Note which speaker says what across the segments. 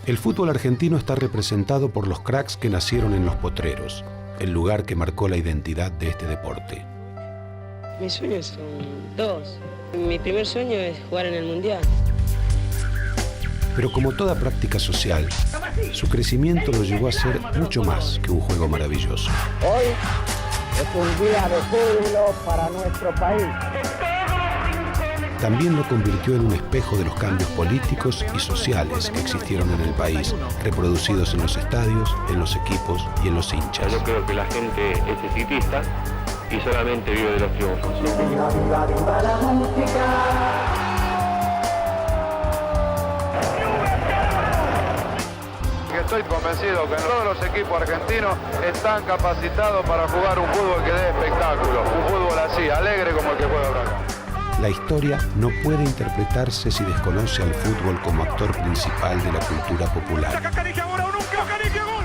Speaker 1: El fútbol argentino está representado por los cracks que nacieron en Los Potreros, el lugar que marcó la identidad de este deporte.
Speaker 2: Mis sueños son dos. Mi primer sueño es jugar en el Mundial.
Speaker 1: Pero como toda práctica social, su crecimiento lo llevó a ser mucho más que un juego maravilloso.
Speaker 3: Hoy es un día de júbilo para nuestro país.
Speaker 1: También lo convirtió en un espejo de los cambios políticos y sociales que existieron en el país, reproducidos en los estadios, en los equipos y en los hinchas.
Speaker 4: Yo creo que la gente es ciclista y solamente vive de los triunfos.
Speaker 3: ¡Viva, viva, viva la música!
Speaker 5: Estoy convencido que todos los equipos argentinos están capacitados para jugar un fútbol que dé espectáculo, un fútbol así, alegre como el que juega ahora acá.
Speaker 1: La historia no puede interpretarse si desconoce al fútbol como actor principal de la cultura popular.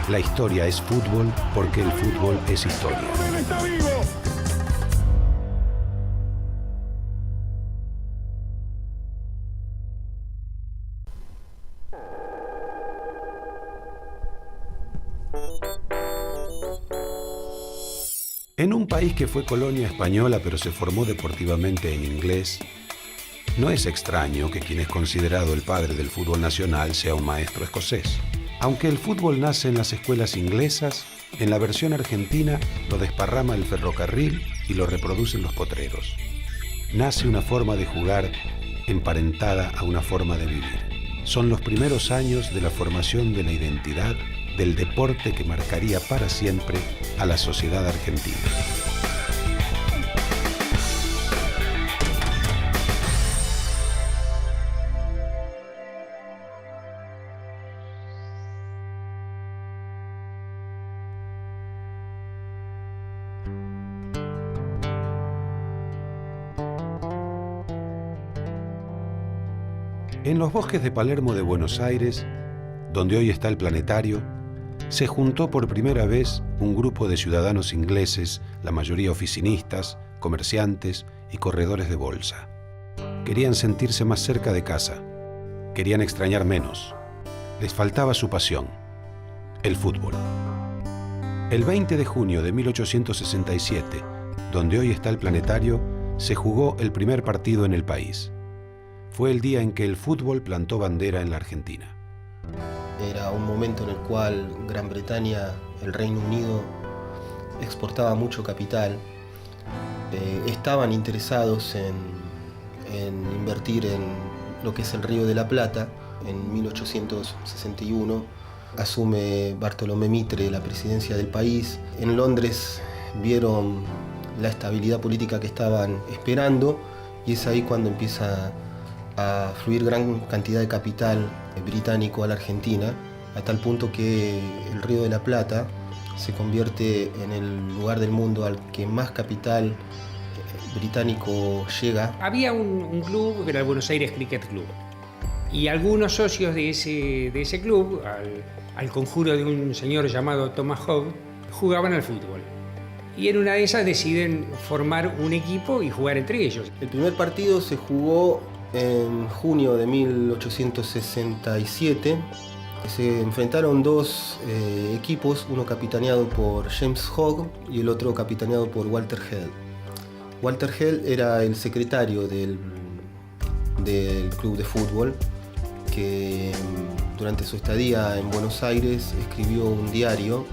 Speaker 1: La historia es fútbol porque el fútbol es historia. En un país que fue colonia española pero se formó deportivamente en inglés, no es extraño que quien es considerado el padre del fútbol nacional sea un maestro escocés. Aunque el fútbol nace en las escuelas inglesas, en la versión argentina lo desparrama el ferrocarril y lo reproducen Los Potreros. Nace una forma de jugar emparentada a una forma de vivir. Son los primeros años de la formación de la identidad del deporte que marcaría para siempre a la sociedad argentina. En los bosques de Palermo de Buenos Aires, donde hoy está el planetario, se juntó por primera vez un grupo de ciudadanos ingleses, la mayoría oficinistas, comerciantes y corredores de bolsa. Querían sentirse más cerca de casa, querían extrañar menos. Les faltaba su pasión, el fútbol. El 20 de junio de 1867, donde hoy está el planetario, se jugó el primer partido en el país. Fue el día en que el fútbol plantó bandera en la Argentina.
Speaker 6: Era un momento en el cual Gran Bretaña, el Reino Unido, exportaba mucho capital. Estaban interesados en invertir en lo que es el Río de la Plata. En 1861 asume Bartolomé Mitre la presidencia del país. En Londres vieron la estabilidad política que estaban esperando y es ahí cuando empieza a fluir gran cantidad de capital británico a la Argentina, a tal punto que el Río de la Plata se convierte en el lugar del mundo al que más capital británico llega.
Speaker 7: Había un club que era el Buenos Aires Cricket Club y algunos socios de ese club, al conjuro de un señor llamado Thomas Hogg, jugaban al fútbol. Y en una de esas deciden formar un equipo y jugar entre ellos.
Speaker 6: El primer partido se jugó en junio de 1867. Se enfrentaron dos equipos, uno capitaneado por James Hogg y el otro capitaneado por Walter Head. Walter Head era el secretario del club de fútbol, que durante su estadía en Buenos Aires escribió un diario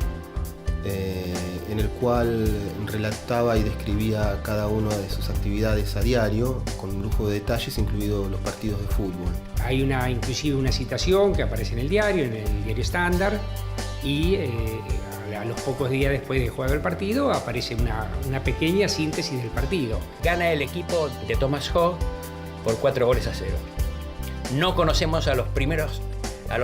Speaker 6: en el cual relataba y describía cada una de sus actividades a diario, con un lujo de detalles, incluidos los partidos de fútbol.
Speaker 7: Hay inclusive una citación que aparece en el diario Standard, y a los pocos días después de jugar el partido aparece una pequeña síntesis del partido.
Speaker 8: Gana el equipo de Thomas Hogg por 4-0. No conocemos a los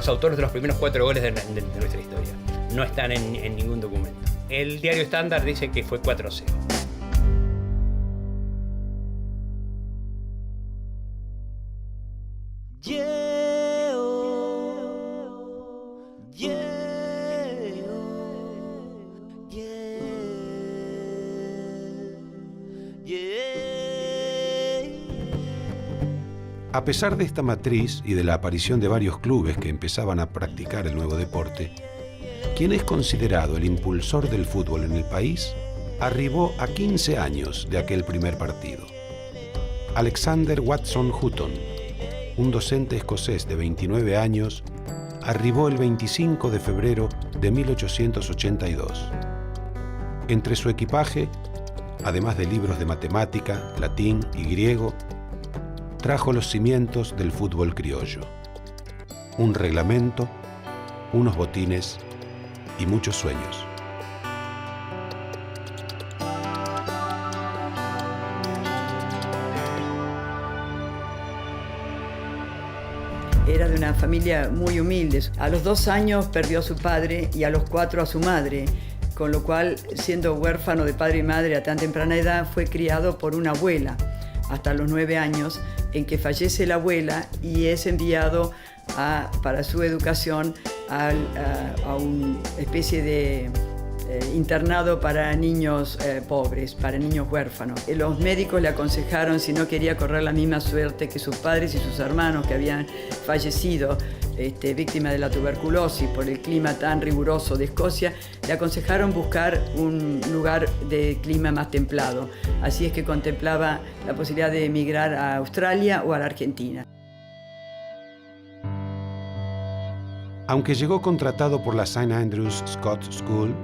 Speaker 8: autores de los primeros 4 goles de nuestra historia. No están en ningún documento. El diario Standard dice que fue 4-0.
Speaker 1: A pesar de esta matriz y de la aparición de varios clubes que empezaban a practicar el nuevo deporte, quien es considerado el impulsor del fútbol en el país, arribó a 15 años de aquel primer partido. Alexander Watson Hutton, un docente escocés de 29 años, arribó el 25 de febrero de 1882. Entre su equipaje, además de libros de matemática, latín y griego, trajo los cimientos del fútbol criollo: un reglamento, unos botines y muchos sueños.
Speaker 9: Era de una familia muy humilde. A los 2 años perdió a su padre y a los 4 a su madre, con lo cual, siendo huérfano de padre y madre a tan temprana edad, fue criado por una abuela hasta los 9 años, en que fallece la abuela y es enviado para su educación a una especie de internado para niños pobres, para niños huérfanos. Los médicos le aconsejaron, si no quería correr la misma suerte que sus padres y sus hermanos que habían fallecido víctimas de la tuberculosis por el clima tan riguroso de Escocia, le aconsejaron buscar un lugar de clima más templado. Así es que contemplaba la posibilidad de emigrar a Australia o a la Argentina.
Speaker 1: Aunque llegó contratado por la St. Andrews Scott School,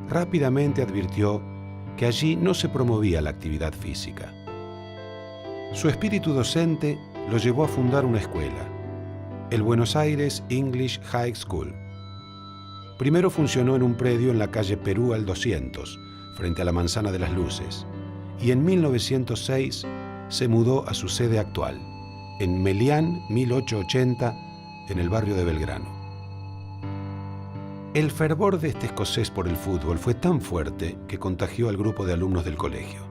Speaker 1: rápidamente advirtió que allí no se promovía la actividad física. Su espíritu docente lo llevó a fundar una escuela, el Buenos Aires English High School. Primero funcionó en un predio en la calle Perú al 200, frente a la Manzana de las Luces, y en 1906 se mudó a su sede actual, en Melián 1880, en el barrio de Belgrano. El fervor de este escocés por el fútbol fue tan fuerte que contagió al grupo de alumnos del colegio.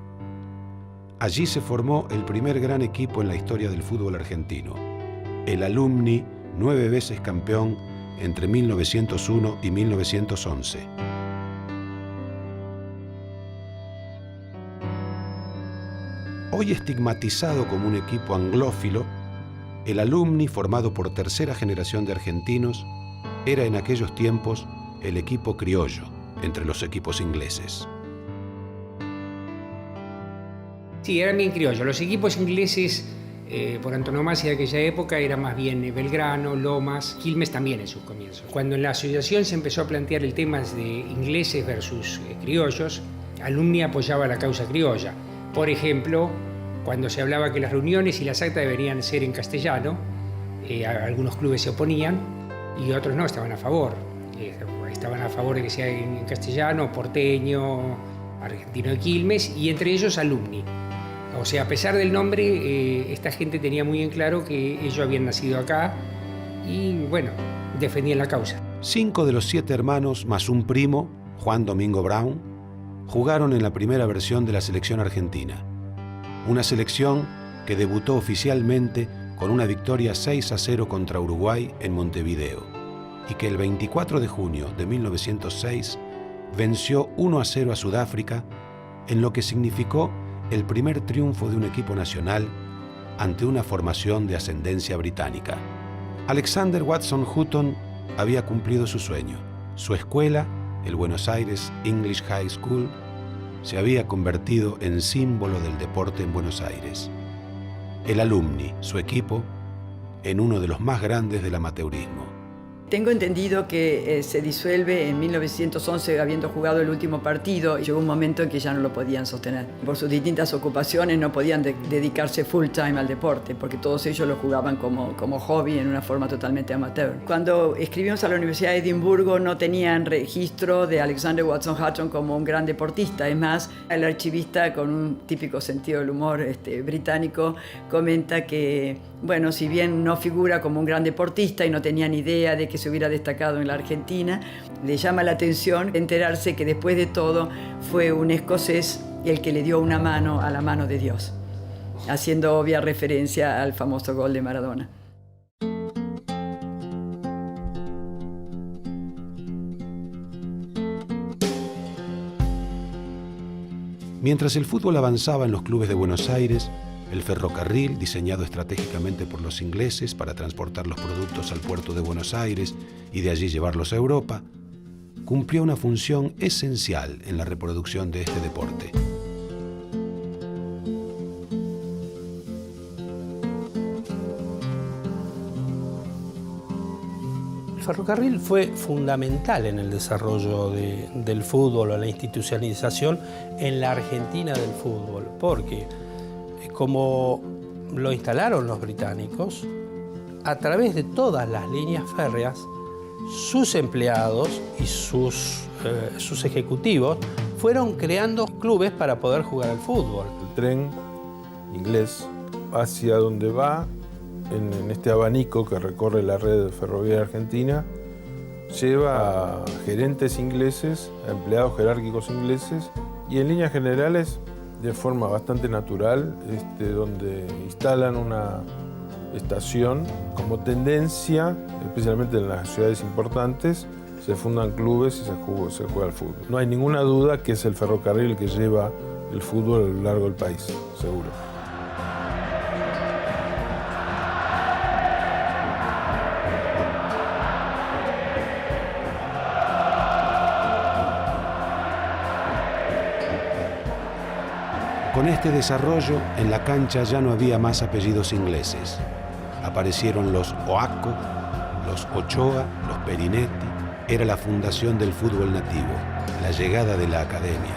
Speaker 1: Allí se formó el primer gran equipo en la historia del fútbol argentino, el Alumni, 9 veces campeón entre 1901 y 1911. Hoy estigmatizado como un equipo anglófilo, el Alumni, formado por tercera generación de argentinos, era en aquellos tiempos el equipo criollo entre los equipos ingleses.
Speaker 7: Sí, eran bien criollos. Los equipos ingleses, por antonomasia de aquella época, eran más bien Belgrano, Lomas, Quilmes también en sus comienzos. Cuando en la asociación se empezó a plantear el tema de ingleses versus criollos, Alumni apoyaba la causa criolla. Por ejemplo, cuando se hablaba que las reuniones y las actas deberían ser en castellano, algunos clubes se oponían y otros no, estaban a favor. Estaban a favor de que sea en castellano, porteño, argentino de Quilmes, y entre ellos Alumni. O sea, a pesar del nombre, esta gente tenía muy en claro que ellos habían nacido acá y, bueno, defendían la causa.
Speaker 1: 5 de los 7 hermanos, más un primo, Juan Domingo Brown, jugaron en la primera versión de la selección argentina. Una selección que debutó oficialmente con una victoria 6-0 contra Uruguay en Montevideo, y que el 24 de junio de 1906 venció 1-0 a Sudáfrica, en lo que significó el primer triunfo de un equipo nacional ante una formación de ascendencia británica. Alexander Watson Hutton había cumplido su sueño. Su escuela, el Buenos Aires English High School, se había convertido en símbolo del deporte en Buenos Aires. El Alumni, su equipo, en uno de los más grandes del amateurismo.
Speaker 9: Tengo entendido que se disuelve en 1911 habiendo jugado el último partido y llegó un momento en que ya no lo podían sostener. Por sus distintas ocupaciones no podían dedicarse full time al deporte porque todos ellos lo jugaban como hobby en una forma totalmente amateur. Cuando escribimos a la Universidad de Edimburgo no tenían registro de Alexander Watson Hutton como un gran deportista. Es más, el archivista, con un típico sentido del humor británico, comenta que, bueno, si bien no figura como un gran deportista y no tenía ni idea de que se hubiera destacado en la Argentina, le llama la atención enterarse que después de todo fue un escocés el que le dio una mano a la mano de Dios, haciendo obvia referencia al famoso gol de Maradona.
Speaker 1: Mientras el fútbol avanzaba en los clubes de Buenos Aires, El ferrocarril, diseñado estratégicamente por los ingleses para transportar los productos al puerto de Buenos Aires y de allí llevarlos a Europa, cumplió una función esencial en la reproducción de este deporte.
Speaker 10: El ferrocarril fue fundamental en el desarrollo del fútbol o la institucionalización en la Argentina del fútbol, porque como lo instalaron los británicos, a través de todas las líneas férreas, sus empleados y sus ejecutivos fueron creando clubes para poder jugar al fútbol.
Speaker 11: El tren inglés hacia donde va, en este abanico que recorre la red ferroviaria argentina, lleva a gerentes ingleses, a empleados jerárquicos ingleses y en líneas generales, de forma bastante natural, donde instalan una estación como tendencia, especialmente en las ciudades importantes, se fundan clubes y se juega al fútbol. No hay ninguna duda que es el ferrocarril que lleva el fútbol a lo largo del país, seguro.
Speaker 1: Con este desarrollo, en la cancha ya no había más apellidos ingleses. Aparecieron los Oaco, los Ochoa, los Perinetti. Era la fundación del fútbol nativo, la llegada de la academia.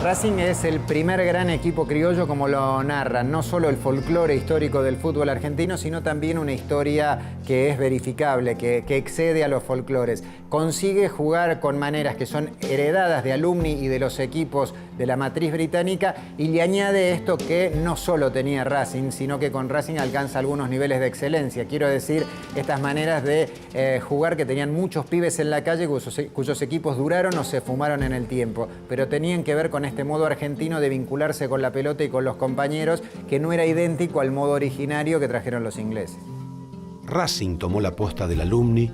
Speaker 12: Racing es el primer gran equipo criollo, como lo narran, no solo el folclore histórico del fútbol argentino, sino también una historia que es verificable, que excede a los folclores. Consigue jugar con maneras que son heredadas de alumni y de los equipos de la matriz británica, y le añade esto que no solo tenía Racing, sino que con Racing alcanza algunos niveles de excelencia. Quiero decir, estas maneras de jugar que tenían muchos pibes en la calle cuyos equipos duraron o se fumaron en el tiempo, pero tenían que ver con este modo argentino de vincularse con la pelota y con los compañeros, que no era idéntico al modo originario que trajeron los ingleses.
Speaker 1: Racing tomó la posta del alumni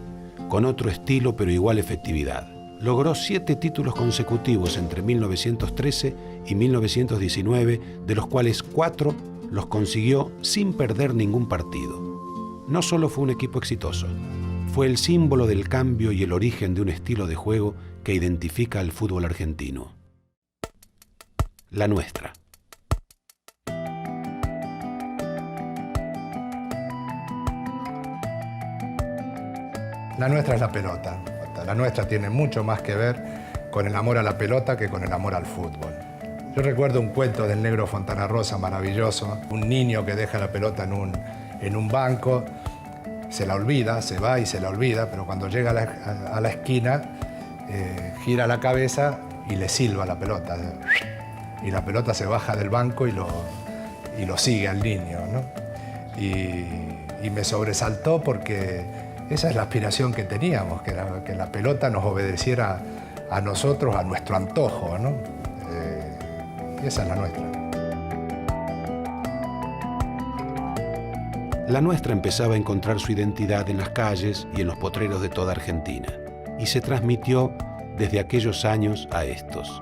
Speaker 1: con otro estilo pero igual efectividad. Logró 7 títulos consecutivos entre 1913 y 1919, de los cuales 4 los consiguió sin perder ningún partido. No solo fue un equipo exitoso, fue el símbolo del cambio y el origen de un estilo de juego que identifica al fútbol argentino. La nuestra.
Speaker 13: La nuestra es la pelota. La nuestra tiene mucho más que ver con el amor a la pelota que con el amor al fútbol. Yo recuerdo un cuento del negro Fontana Rosa maravilloso. Un niño que deja la pelota en un banco, se la olvida, se va y se la olvida, pero cuando llega a la esquina, gira la cabeza y le silba la pelota. Y la pelota se baja del banco y lo sigue al niño, ¿no? Y me sobresaltó porque esa es la aspiración que teníamos, que la pelota nos obedeciera a nosotros, a nuestro antojo, ¿no? Y esa es la nuestra.
Speaker 1: La nuestra empezaba a encontrar su identidad en las calles y en los potreros de toda Argentina, y se transmitió desde aquellos años a estos.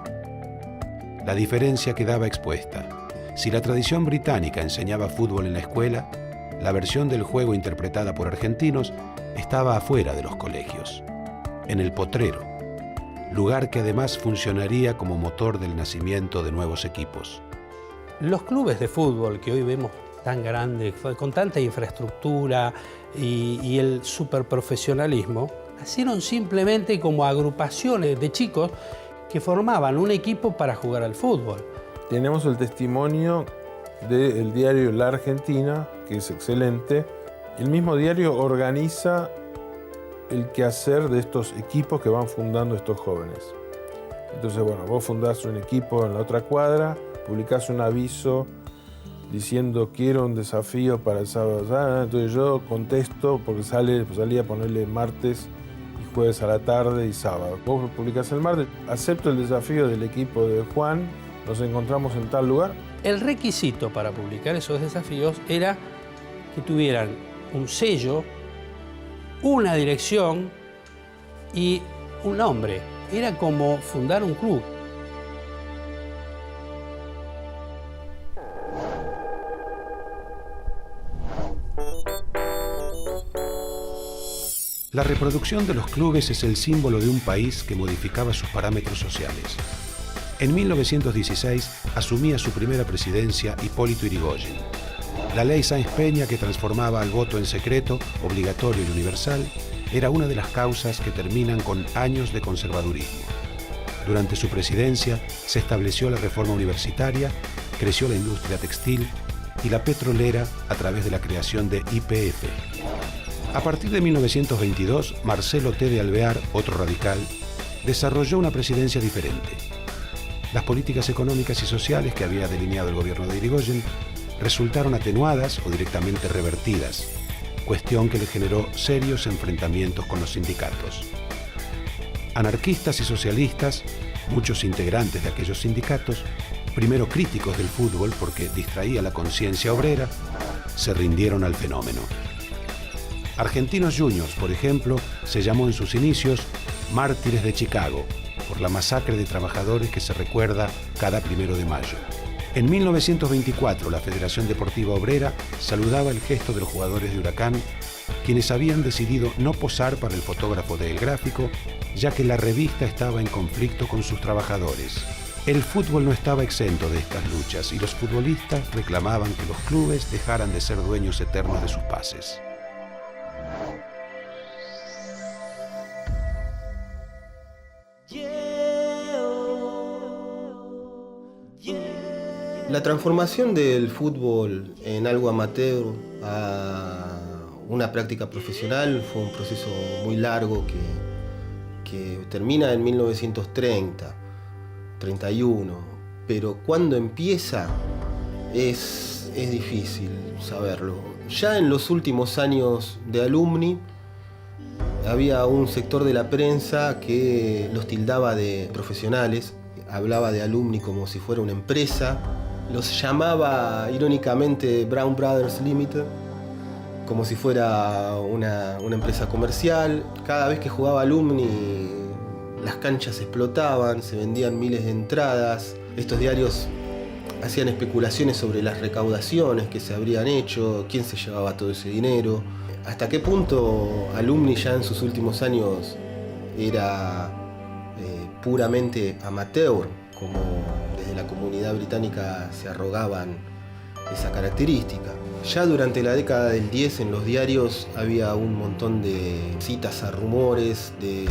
Speaker 1: La diferencia quedaba expuesta. Si la tradición británica enseñaba fútbol en la escuela, la versión del juego interpretada por argentinos estaba afuera de los colegios, en el potrero, lugar que además funcionaría como motor del nacimiento de nuevos equipos.
Speaker 10: Los clubes de fútbol que hoy vemos tan grandes, con tanta infraestructura y el superprofesionalismo, nacieron simplemente como agrupaciones de chicos que formaban un equipo para jugar al fútbol.
Speaker 11: Tenemos el testimonio del diario La Argentina, que es excelente. El mismo diario organiza el quehacer de estos equipos que van fundando estos jóvenes. Entonces, bueno, vos fundás un equipo en la otra cuadra, publicás un aviso diciendo quiero un desafío para el sábado. Entonces yo contesto porque salía a ponerle martes y jueves a la tarde y sábado. Vos publicás el martes, acepto el desafío del equipo de Juan, nos encontramos en tal lugar.
Speaker 10: El requisito para publicar esos desafíos era que tuvieran un sello, una dirección y un nombre. Era como fundar un club.
Speaker 1: La reproducción de los clubes es el símbolo de un país que modificaba sus parámetros sociales. En 1916 asumía su primera presidencia Hipólito Yrigoyen. La ley Sáenz Peña, que transformaba al voto en secreto, obligatorio y universal, era una de las causas que terminan con años de conservadurismo. Durante su presidencia se estableció la reforma universitaria, creció la industria textil y la petrolera a través de la creación de YPF. A partir de 1922, Marcelo T. de Alvear, otro radical, desarrolló una presidencia diferente. Las políticas económicas y sociales que había delineado el gobierno de Yrigoyen resultaron atenuadas o directamente revertidas, cuestión que le generó serios enfrentamientos con los sindicatos. Anarquistas y socialistas, muchos integrantes de aquellos sindicatos, primero críticos del fútbol porque distraía la conciencia obrera, se rindieron al fenómeno. Argentinos Juniors, por ejemplo, se llamó en sus inicios Mártires de Chicago, por la masacre de trabajadores que se recuerda cada 1 de mayo. En 1924, la Federación Deportiva Obrera saludaba el gesto de los jugadores de Huracán, quienes habían decidido no posar para el fotógrafo de El Gráfico, ya que la revista estaba en conflicto con sus trabajadores. El fútbol no estaba exento de estas luchas y los futbolistas reclamaban que los clubes dejaran de ser dueños eternos de sus pases.
Speaker 6: La transformación del fútbol en algo amateur a una práctica profesional fue un proceso muy largo que termina en 1930, 31, pero cuando empieza es difícil saberlo. Ya en los últimos años de Alumni había un sector de la prensa que los tildaba de profesionales, hablaba de Alumni como si fuera una empresa, los llamaba irónicamente Brown Brothers Limited, como si fuera una empresa comercial. Cada vez que jugaba Alumni, las canchas explotaban, se vendían miles de entradas. Estos diarios hacían especulaciones sobre las recaudaciones que se habrían hecho, quién se llevaba todo ese dinero, hasta qué punto Alumni ya en sus últimos años era puramente amateur, como desde la comunidad británica se arrogaban esa característica. Ya durante la década del 10 en los diarios había un montón de citas a rumores, de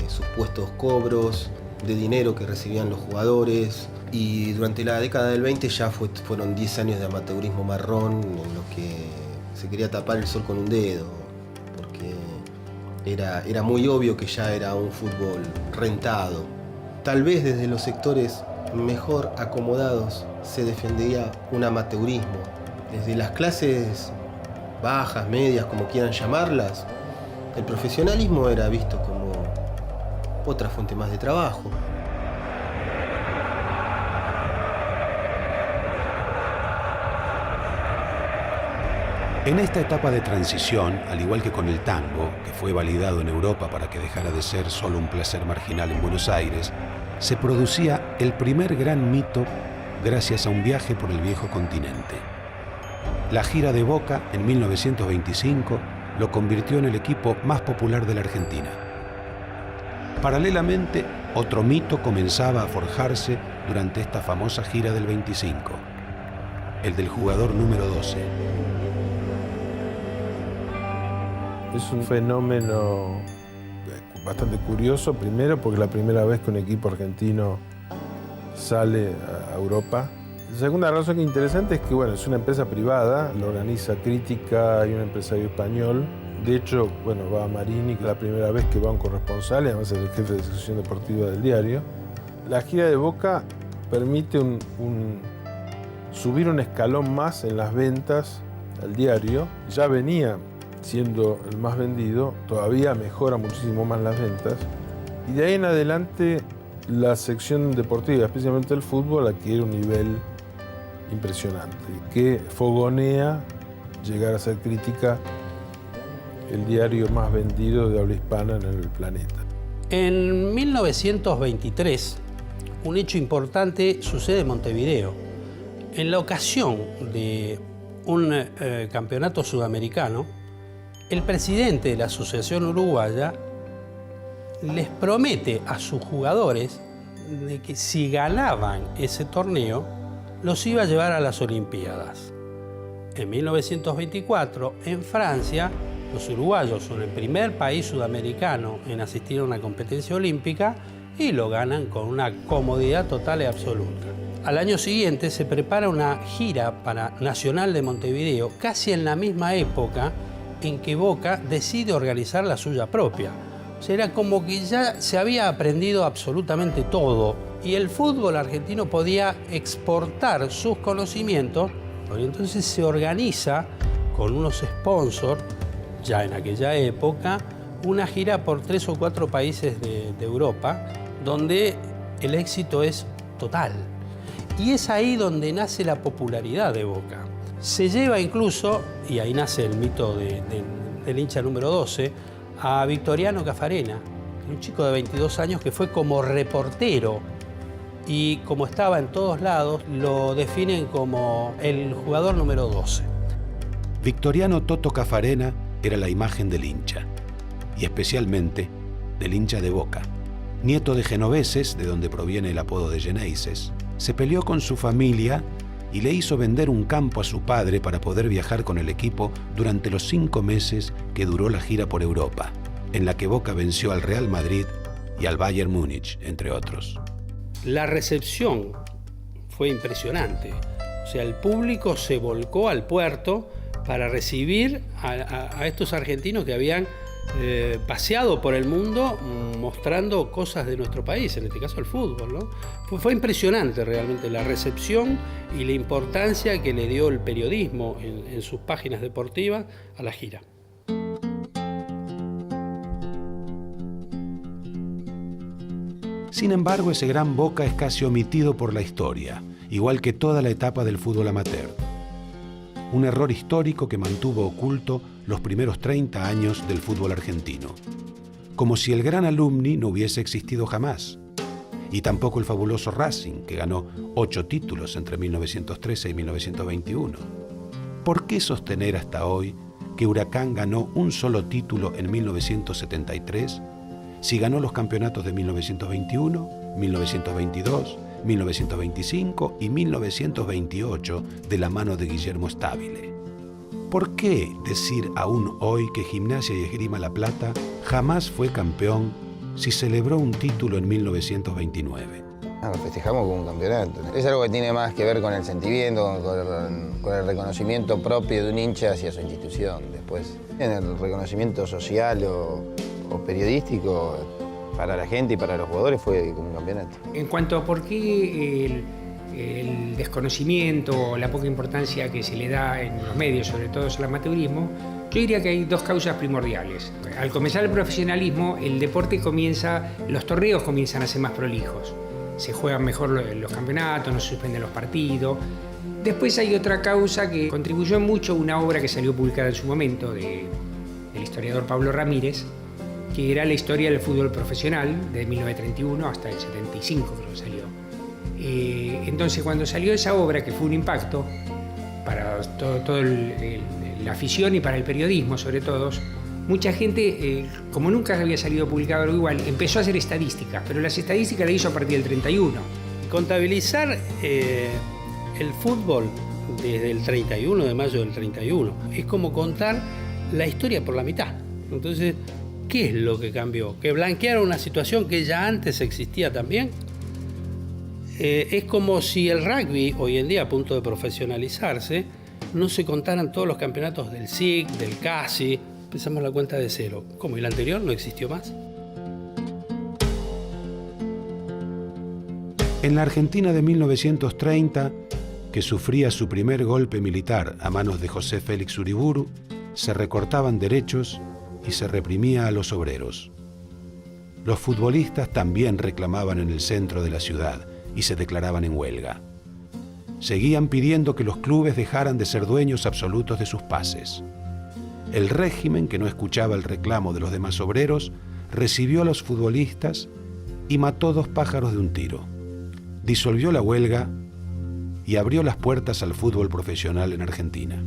Speaker 6: supuestos cobros, de dinero que recibían los jugadores, y durante la década del 20 ya fueron 10 años de amateurismo marrón en los que se quería tapar el sol con un dedo, porque era muy obvio que ya era un fútbol rentado. Tal vez desde los sectores mejor acomodados se defendía un amateurismo. Desde las clases bajas, medias, como quieran llamarlas, el profesionalismo era visto como otra fuente más de trabajo.
Speaker 1: En esta etapa de transición, al igual que con el tango, que fue validado en Europa para que dejara de ser solo un placer marginal en Buenos Aires, se producía el primer gran mito gracias a un viaje por el viejo continente. La gira de Boca en 1925 lo convirtió en el equipo más popular de la Argentina. Paralelamente, otro mito comenzaba a forjarse durante esta famosa gira del 25, el del jugador número 12.
Speaker 11: Es un fenómeno bastante curioso, primero porque es la primera vez que un equipo argentino sale a Europa. La segunda razón que es interesante es que es una empresa privada, lo organiza Crítica y un empresario español. De hecho, va a Marini, que es la primera vez que va un corresponsal, y además es el jefe de sección deportiva del diario. La gira de Boca permite subir un escalón más en las ventas al diario. Ya venía siendo el más vendido, todavía mejora muchísimo más las ventas. Y de ahí en adelante la sección deportiva, especialmente el fútbol, adquiere un nivel impresionante, que fogonea llegar a ser Crítica el diario más vendido de habla hispana en el planeta.
Speaker 10: En 1923, un hecho importante sucede en Montevideo. En la ocasión de un campeonato sudamericano, el presidente de la Asociación Uruguaya les promete a sus jugadores de que si ganaban ese torneo, los iba a llevar a las Olimpiadas. En 1924, en Francia, los uruguayos son el primer país sudamericano en asistir a una competencia olímpica y lo ganan con una comodidad total y absoluta. Al año siguiente se prepara una gira para Nacional de Montevideo, casi en la misma época en que Boca decide organizar la suya propia. O sea, era como que ya se había aprendido absolutamente todo y el fútbol argentino podía exportar sus conocimientos. Y entonces se organiza con unos sponsors, ya en aquella época, una gira por 3 o 4 países de Europa, donde el éxito es total. Y es ahí donde nace la popularidad de Boca. Se lleva incluso, y ahí nace el mito del hincha número 12, a Victoriano Caffarena, un chico de 22 años que fue como reportero y como estaba en todos lados, lo definen como el jugador número 12.
Speaker 1: Victoriano Toto Caffarena era la imagen del hincha, y especialmente del hincha de Boca. Nieto de genoveses, de donde proviene el apodo de Geneises, se peleó con su familia y le hizo vender un campo a su padre para poder viajar con el equipo durante los 5 meses que duró la gira por Europa, en la que Boca venció al Real Madrid y al Bayern Múnich, entre otros.
Speaker 10: La recepción fue impresionante. O sea, el público se volcó al puerto para recibir a estos argentinos que habían paseado por el mundo mostrando cosas de nuestro país, en este caso el fútbol, ¿no? Fue impresionante realmente la recepción y la importancia que le dio el periodismo en sus páginas deportivas a la gira.
Speaker 1: Sin embargo, ese gran Boca es casi omitido por la historia, igual que toda la etapa del fútbol amateur. Un error histórico que mantuvo oculto los primeros 30 años del fútbol argentino, como si el gran Alumni no hubiese existido jamás, y tampoco el fabuloso Racing, que ganó 8 títulos entre 1913 y 1921. ¿Por qué sostener hasta hoy que Huracán ganó un solo título en 1973 si ganó los campeonatos de 1921, 1922, 1925 y 1928 de la mano de Guillermo Stabile? ¿Por qué decir aún hoy que Gimnasia y Esgrima La Plata jamás fue campeón si celebró un título en 1929?
Speaker 14: Lo festejamos como un campeonato. Es algo que tiene más que ver con el sentimiento, con el reconocimiento propio de un hincha hacia su institución. Después, en el reconocimiento social o periodístico, para la gente y para los jugadores fue como un campeonato.
Speaker 7: En cuanto a por qué el desconocimiento o la poca importancia que se le da en los medios, sobre todo al amateurismo, yo diría que hay 2 causas primordiales. Al comenzar el profesionalismo, el deporte los torneos comienzan a ser más prolijos. Se juegan mejor los campeonatos, no se suspenden los partidos. Después hay otra causa que contribuyó mucho, una obra que salió publicada en su momento del historiador Pablo Ramírez, que era la historia del fútbol profesional de 1931 hasta el 75, creo que salió. Entonces, cuando salió esa obra, que fue un impacto para toda la afición y para el periodismo, sobre todo, mucha gente, como nunca había salido publicado algo igual, empezó a hacer estadísticas, pero las estadísticas las hizo a partir del 31.
Speaker 10: Contabilizar el fútbol desde el 31 de mayo del 31 es como contar la historia por la mitad. Entonces, ¿qué es lo que cambió? ¿Que blanquearon una situación que ya antes existía también? Es como si el rugby, hoy en día a punto de profesionalizarse, no se contaran todos los campeonatos del SIC, del CASI. Empezamos la cuenta de cero. ¿Cómo? ¿Y el anterior no existió más?
Speaker 1: En la Argentina de 1930, que sufría su primer golpe militar a manos de José Félix Uriburu, se recortaban derechos y se reprimía a los obreros. Los futbolistas también reclamaban en el centro de la ciudad y se declaraban en huelga. Seguían pidiendo que los clubes dejaran de ser dueños absolutos de sus pases. El régimen, que no escuchaba el reclamo de los demás obreros, recibió a los futbolistas y mató 2 pájaros de un tiro. Disolvió la huelga y abrió las puertas al fútbol profesional en Argentina.